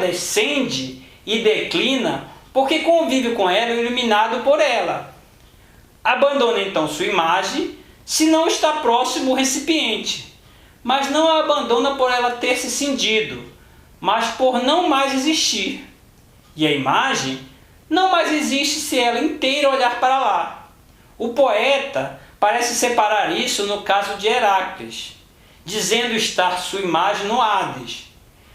ascende e declina porque convive com ela iluminado por ela. Abandona então sua imagem se não está próximo o recipiente, mas não a abandona por ela ter se cindido, mas por não mais existir. E a imagem não mais existe se ela inteira olhar para lá. O poeta parece separar isso no caso de Heráclides, dizendo estar sua imagem no Hades,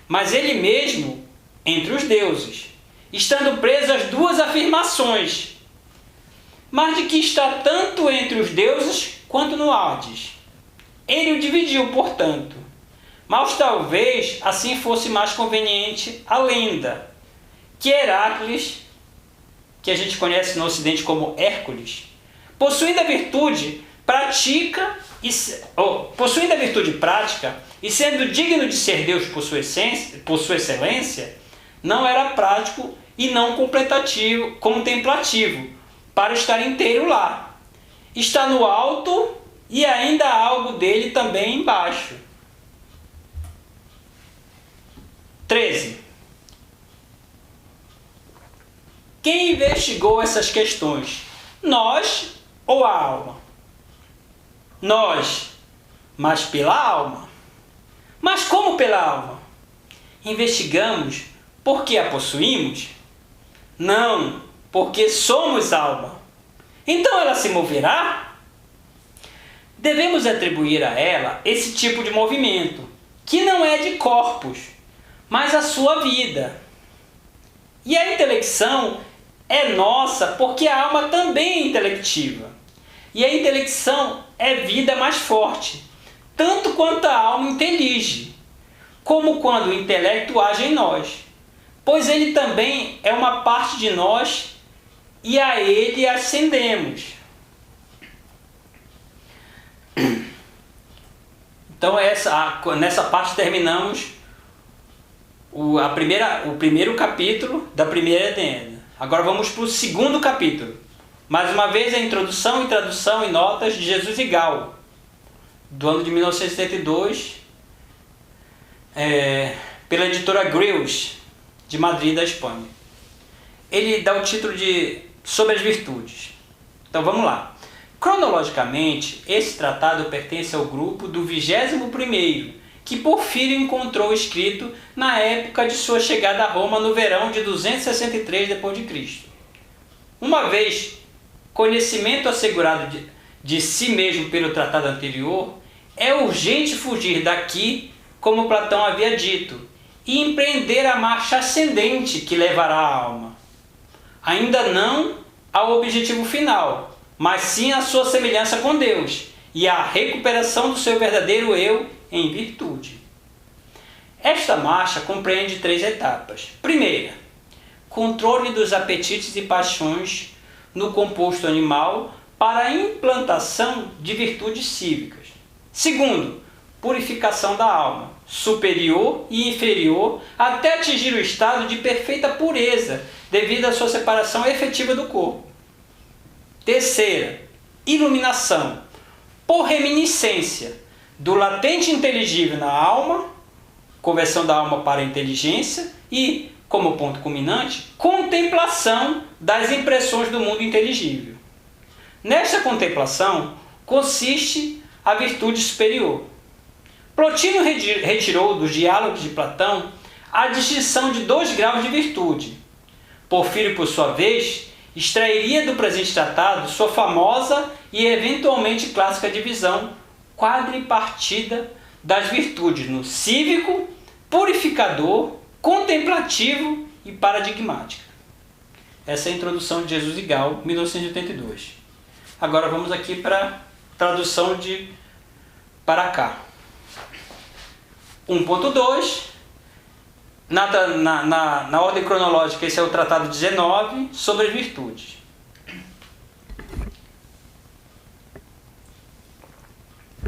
mas ele mesmo entre os deuses, estando preso às duas afirmações, mas de que está tanto entre os deuses quanto no Hades. Ele o dividiu, portanto, mas talvez assim fosse mais conveniente a lenda, que Heráclides, que a gente conhece no Ocidente como Hércules, possuindo a virtude prática e sendo digno de ser Deus por sua excelência, não era prático e não contemplativo para estar inteiro lá. Está no alto e ainda há algo dele também embaixo. 13. Quem investigou essas questões? Nós ou a alma? Nós, mas pela alma. Mas como pela alma? Investigamos porque a possuímos? Não, porque somos alma. Então ela se moverá? Devemos atribuir a ela esse tipo de movimento, que não é de corpos, mas a sua vida. E a intelecção é nossa porque a alma também é intelectiva. E a intelecção é vida mais forte, tanto quanto a alma intelige, como quando o intelecto age em nós, pois ele também é uma parte de nós e a ele ascendemos. Então nessa parte terminamos o primeiro capítulo da primeira Edenda. Agora vamos para o segundo capítulo. Mais uma vez a introdução e tradução e notas de Jesus e Gal, do ano de 1972, pela editora Grills, de Madrid, da Espanha. Ele dá o título de Sobre as Virtudes. Então vamos lá. Cronologicamente, esse tratado pertence ao grupo do 21º, que Porfírio encontrou escrito na época de sua chegada a Roma no verão de 263 d.C. Uma vez conhecimento assegurado de si mesmo pelo tratado anterior, é urgente fugir daqui, como Platão havia dito, e empreender a marcha ascendente que levará a alma. Ainda não ao objetivo final, mas sim à sua semelhança com Deus e à recuperação do seu verdadeiro eu em virtude. Esta marcha compreende 3 etapas. Primeira, controle dos apetites e paixões no composto animal para a implantação de virtudes cívicas. Segundo, purificação da alma, superior e inferior, até atingir o estado de perfeita pureza, devido à sua separação efetiva do corpo. Terceira, iluminação, por reminiscência, do latente inteligível na alma, conversão da alma para a inteligência e, como ponto culminante, contemplação das impressões do mundo inteligível. Nesta contemplação consiste a virtude superior. Plotino retirou dos diálogos de Platão a distinção de 2 graus de virtude. Porfírio, por sua vez, extrairia do presente tratado sua famosa e eventualmente clássica divisão quadripartida das virtudes no cívico, purificador, contemplativo e paradigmática. Essa é a introdução de Jesus e Gal, 1982. Agora vamos aqui para a tradução para cá. 1.2, na ordem cronológica, esse é o tratado 19, sobre as virtudes.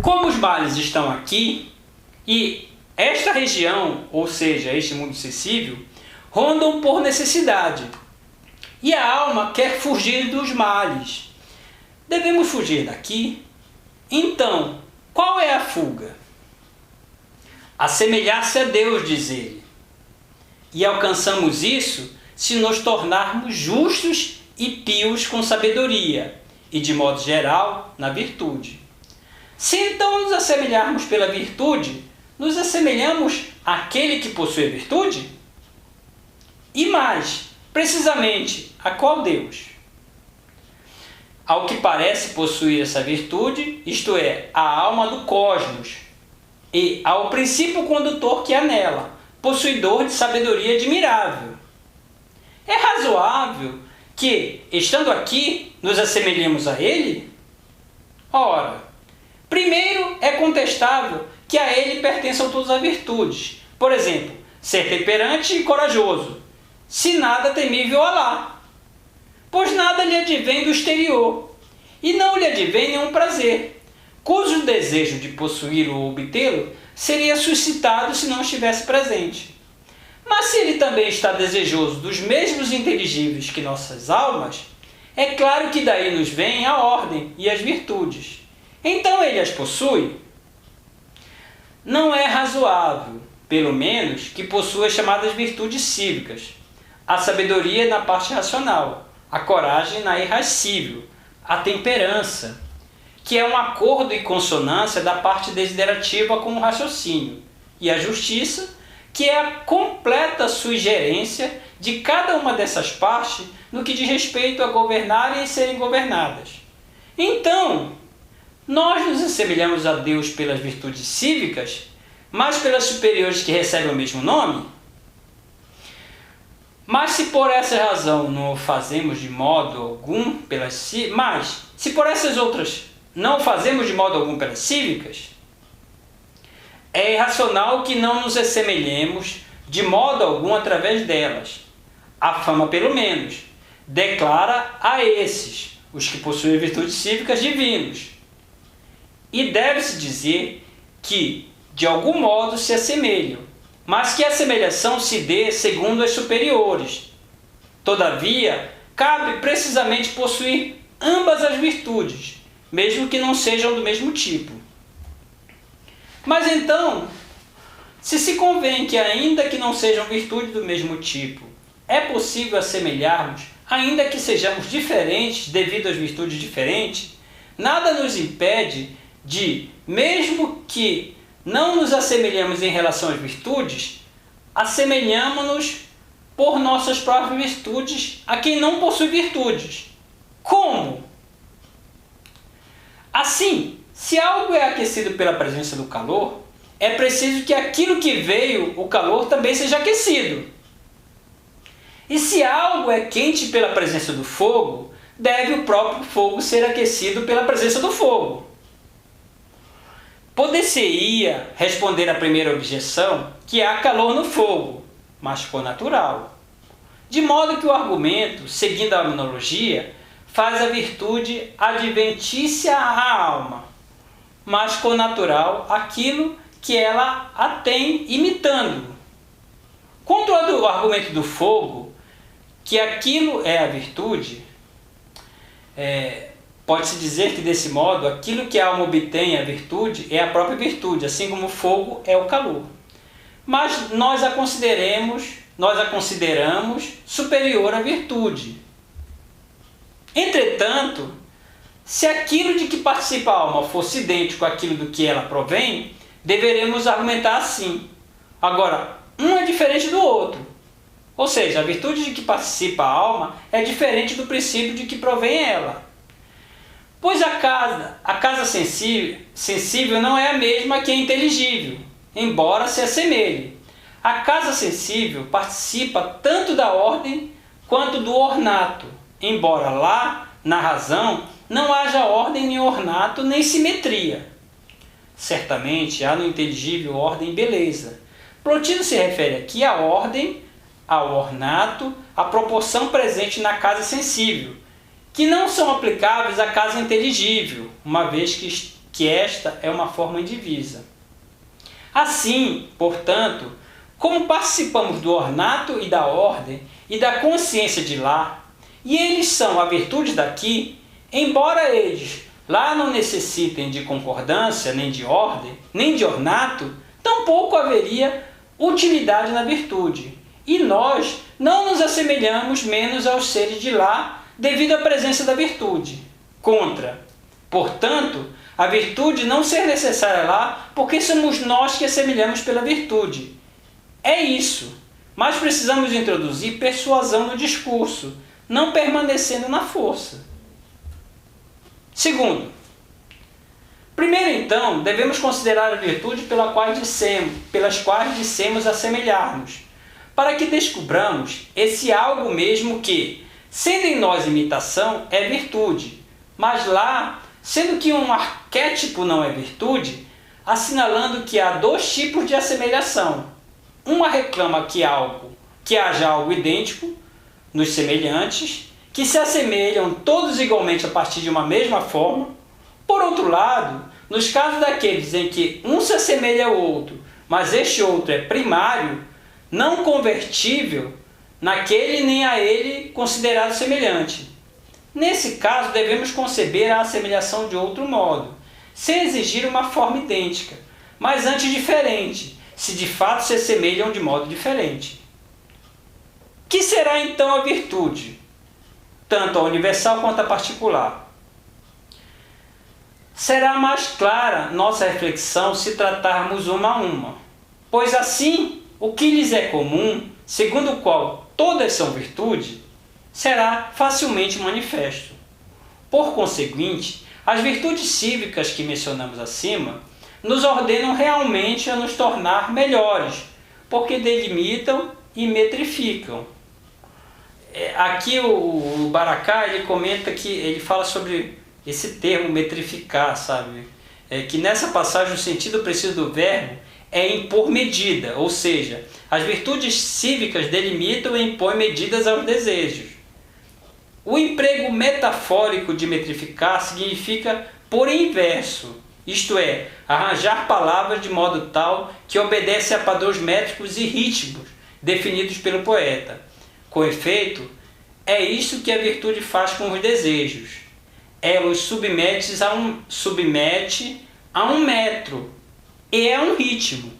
Como os males estão aqui, e esta região, ou seja, este mundo sensível, rondam por necessidade, e a alma quer fugir dos males. Devemos fugir daqui? Então, qual é a fuga? Assemelhar-se a Deus, diz ele. E alcançamos isso se nos tornarmos justos e pios com sabedoria, e de modo geral, na virtude. Se então nos assemelharmos pela virtude, nos assemelhamos àquele que possui a virtude? E mais, precisamente, a qual Deus? Ao que parece possuir essa virtude, isto é, a alma do cosmos, e ao princípio condutor que há nela, possuidor de sabedoria admirável. É razoável que, estando aqui, nos assemelhemos a ele? Ora, primeiro é contestável que a ele pertençam todas as virtudes. Por exemplo, ser temperante e corajoso, se nada temível Alá, pois nada lhe advém do exterior, e não lhe advém nenhum prazer, cujo desejo de possuí-lo ou obtê-lo seria suscitado se não estivesse presente. Mas se ele também está desejoso dos mesmos inteligíveis que nossas almas, é claro que daí nos vem a ordem e as virtudes. Então ele as possui? Não é razoável, pelo menos, que possua as chamadas virtudes cívicas, a sabedoria na parte racional, a coragem na irascível, a temperança, que é um acordo e consonância da parte desiderativa com o raciocínio, e a justiça, que é a completa sugerência de cada uma dessas partes no que diz respeito a governarem e serem governadas. Então, nós nos assemelhamos a Deus pelas virtudes cívicas, mas pelas superiores que recebem o mesmo nome? Mas se por essa razão não o fazemos de modo algum pelas cívicas, é irracional que não nos assemelhemos de modo algum através delas. A fama, pelo menos, declara a esses, os que possuem virtudes cívicas, divinos. E deve-se dizer que, de algum modo, se assemelham, mas que a semelhação se dê segundo as superiores. Todavia, cabe precisamente possuir ambas as virtudes, mesmo que não sejam do mesmo tipo. Mas então, se convém que, ainda que não sejam virtudes do mesmo tipo, é possível assemelharmos, ainda que sejamos diferentes devido às virtudes diferentes, nada nos impede de, mesmo que não nos assemelhamos em relação às virtudes, assemelhamos-nos por nossas próprias virtudes a quem não possui virtudes. Como? Assim, se algo é aquecido pela presença do calor, é preciso que aquilo que veio, o calor, também seja aquecido. E se algo é quente pela presença do fogo, deve o próprio fogo ser aquecido pela presença do fogo. Poder-se-ia responder à primeira objeção que há calor no fogo, mas natural. De modo que o argumento, seguindo a analogia, faz a virtude adventícia à alma, mas natural aquilo que ela a tem, imitando. Quanto ao argumento do fogo, que aquilo é a virtude, pode-se dizer que, desse modo, aquilo que a alma obtém, a virtude, é a própria virtude, assim como o fogo é o calor. Mas nós a consideramos superior à virtude. Entretanto, se aquilo de que participa a alma fosse idêntico àquilo do que ela provém, deveremos argumentar assim. Agora, um é diferente do outro. Ou seja, a virtude de que participa a alma é diferente do princípio de que provém ela. Pois a casa sensível não é a mesma que a inteligível, embora se assemelhe. A casa sensível participa tanto da ordem quanto do ornato, embora lá, na razão, não haja ordem, nem ornato, nem simetria. Certamente há no inteligível ordem e beleza. Plotino se refere aqui à ordem, ao ornato, à proporção presente na casa sensível, que não são aplicáveis à casa inteligível, uma vez que esta é uma forma indivisa. Assim, portanto, como participamos do ornato e da ordem e da consciência de lá, e eles são a virtude daqui, embora eles lá não necessitem de concordância, nem de ordem, nem de ornato, tampouco haveria utilidade na virtude, e nós não nos assemelhamos menos aos seres de lá devido à presença da virtude. Contra, portanto, a virtude não ser necessária lá porque somos nós que assemelhamos pela virtude. É isso, mas precisamos introduzir persuasão no discurso, não permanecendo na força. Segundo, primeiro então, devemos considerar a virtude pelas quais dissemos assemelhar-nos, para que descubramos esse algo mesmo que, sendo em nós imitação, é virtude, mas lá, sendo que um arquétipo não é virtude, assinalando que há dois tipos de assemelhação. Uma reclama que haja algo idêntico nos semelhantes, que se assemelham todos igualmente a partir de uma mesma forma. Por outro lado, nos casos daqueles em que um se assemelha ao outro, mas este outro é primário, não convertível naquele nem a ele considerado semelhante. Nesse caso, devemos conceber a assemelhação de outro modo, sem exigir uma forma idêntica, mas antes diferente, se de fato se assemelham de modo diferente. Que será então a virtude, tanto a universal quanto a particular? Será mais clara nossa reflexão se tratarmos uma a uma, pois assim o que lhes é comum, segundo o qual todas são virtude, será facilmente manifesto. Por conseguinte, as virtudes cívicas que mencionamos acima nos ordenam realmente a nos tornar melhores, porque delimitam e metrificam. Aqui o Baracá, ele comenta que ele fala sobre esse termo metrificar, sabe? Que nessa passagem o sentido preciso do verbo é impor medida, ou seja, as virtudes cívicas delimitam e impõem medidas aos desejos. O emprego metafórico de metrificar significa por inverso, isto é, arranjar palavras de modo tal que obedece a padrões métricos e ritmos definidos pelo poeta. Com efeito, é isso que a virtude faz com os desejos. Ela os submete a um metro e a um ritmo,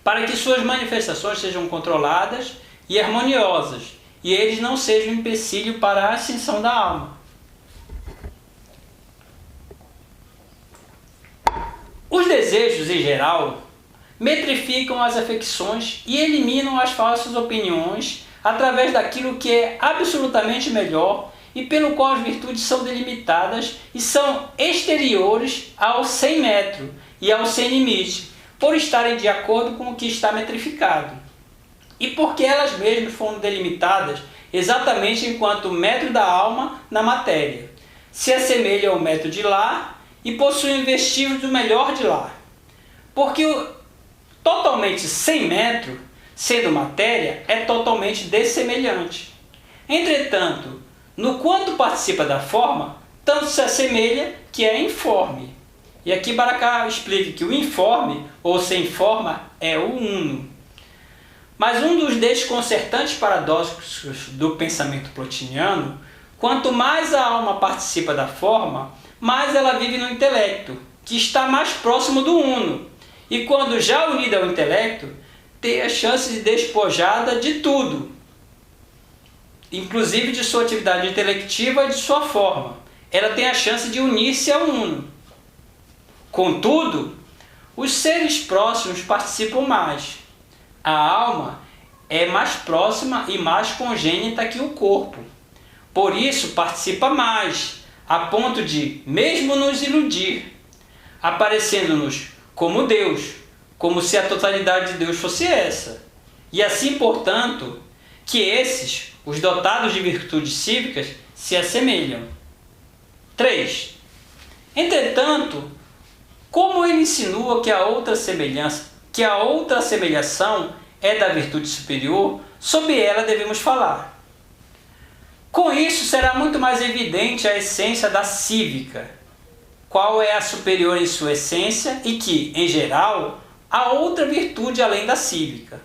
para que suas manifestações sejam controladas e harmoniosas, e eles não sejam um empecilho para a ascensão da alma. Os desejos, em geral, metrificam as afecções e eliminam as falsas opiniões através daquilo que é absolutamente melhor e pelo qual as virtudes são delimitadas e são exteriores ao sem metro e ao sem limite, por estarem de acordo com o que está metrificado. E porque elas mesmas foram delimitadas exatamente enquanto o metro da alma na matéria, se assemelha ao metro de lá e possuem vestígios do melhor de lá. Porque o totalmente sem metro, sendo matéria, é totalmente dessemelhante. Entretanto, no quanto participa da forma, tanto se assemelha que é informe. E aqui Baracá explica que o informe, ou sem forma, é o uno. Mas um dos desconcertantes paradoxos do pensamento plotiniano, quanto mais a alma participa da forma, mais ela vive no intelecto, que está mais próximo do uno. E quando já unida ao intelecto, tem a chance de despojada de tudo, inclusive de sua atividade intelectiva e de sua forma. Ela tem a chance de unir-se ao uno. Contudo, os seres próximos participam mais. A alma é mais próxima e mais congênita que o corpo. Por isso participa mais, a ponto de, mesmo nos iludir, aparecendo-nos como Deus, como se a totalidade de Deus fosse essa. E assim, portanto, que esses, os dotados de virtudes cívicas, se assemelham. 3. Entretanto, como ele insinua que a outra assemelhação é da virtude superior, sobre ela devemos falar. Com isso será muito mais evidente a essência da cívica, qual é a superior em sua essência e que, em geral, há outra virtude além da cívica.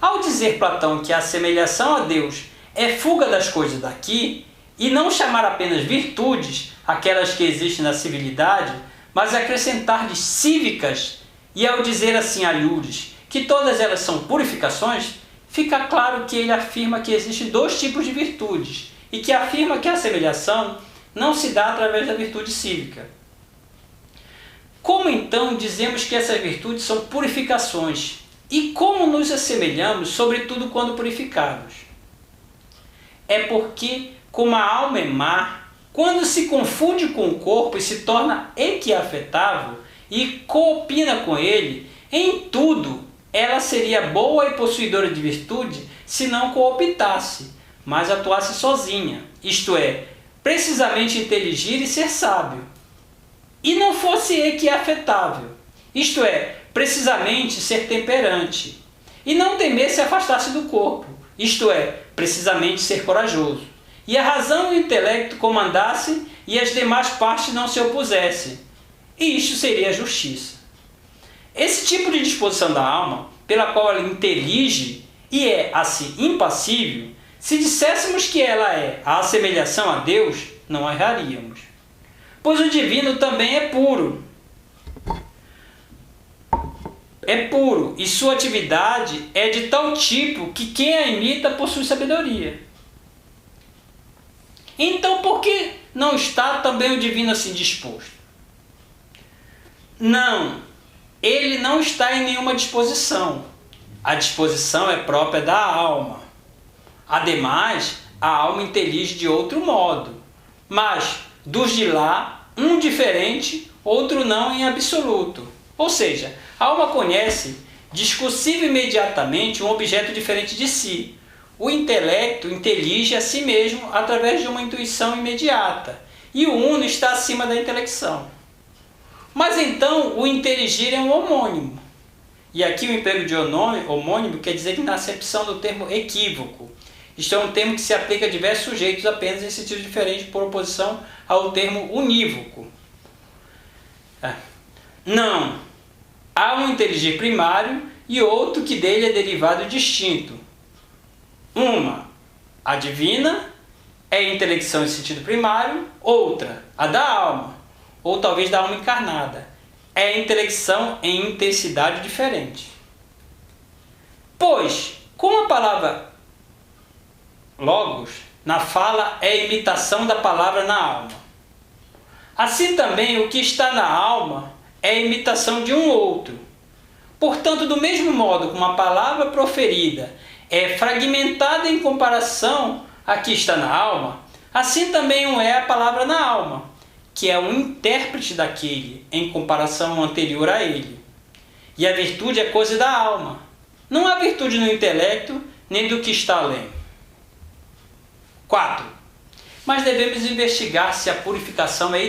Ao dizer Platão que a assemelhação a Deus é fuga das coisas daqui, e não chamar apenas virtudes aquelas que existem na civilidade, mas acrescentar-lhes cívicas, e ao dizer assim a Lures que todas elas são purificações, fica claro que ele afirma que existem dois tipos de virtudes e que afirma que a assemelhação não se dá através da virtude cívica. Como então dizemos que essas virtudes são purificações? E como nos assemelhamos, sobretudo quando purificados? É porque, como a alma é má, quando se confunde com o corpo e se torna equiafetável e coopina com ele, em tudo ela seria boa e possuidora de virtude se não cooptasse, mas atuasse sozinha, isto é, precisamente inteligir e ser sábio. E não fosse equiafetável, isto é, precisamente ser temperante, e não temesse afastar-se do corpo, isto é, precisamente ser corajoso, e a razão e o intelecto comandassem e as demais partes não se opusessem, e isto seria a justiça. Esse tipo de disposição da alma, pela qual ela intelige e é assim impassível, se disséssemos que ela é a assemelhação a Deus, não erraríamos. Pois o divino também é puro. É puro e sua atividade é de tal tipo que quem a imita possui sabedoria. Então por que não está também o divino assim disposto? Não, ele não está em nenhuma disposição. A disposição é própria da alma. Ademais, a alma intelige de outro modo, mas dos de lá, um diferente, outro não em absoluto. Ou seja, a alma conhece discursiva imediatamente um objeto diferente de si. O intelecto intelige a si mesmo através de uma intuição imediata, e o uno está acima da intelecção. Mas então o inteligir é um homônimo. E aqui o emprego de homônimo quer dizer que na acepção do termo equívoco. Isto é um termo que se aplica a diversos sujeitos apenas em sentido diferente por oposição ao termo unívoco. Não. Há um inteligir primário e outro que dele é derivado distinto. Uma, a divina, é a intelecção em sentido primário. Outra, a da alma, ou talvez da alma encarnada, é a intelecção em intensidade diferente. Pois, como a palavra logos na fala é a imitação da palavra na alma, assim também o que está na alma é a imitação de um outro. Portanto, do mesmo modo como a palavra proferida é fragmentada em comparação à que está na alma, assim também o é a palavra na alma, que é um intérprete daquele em comparação ao anterior a ele. E a virtude é coisa da alma. Não há virtude no intelecto, nem do que está além. 4. Mas devemos investigar se a purificação é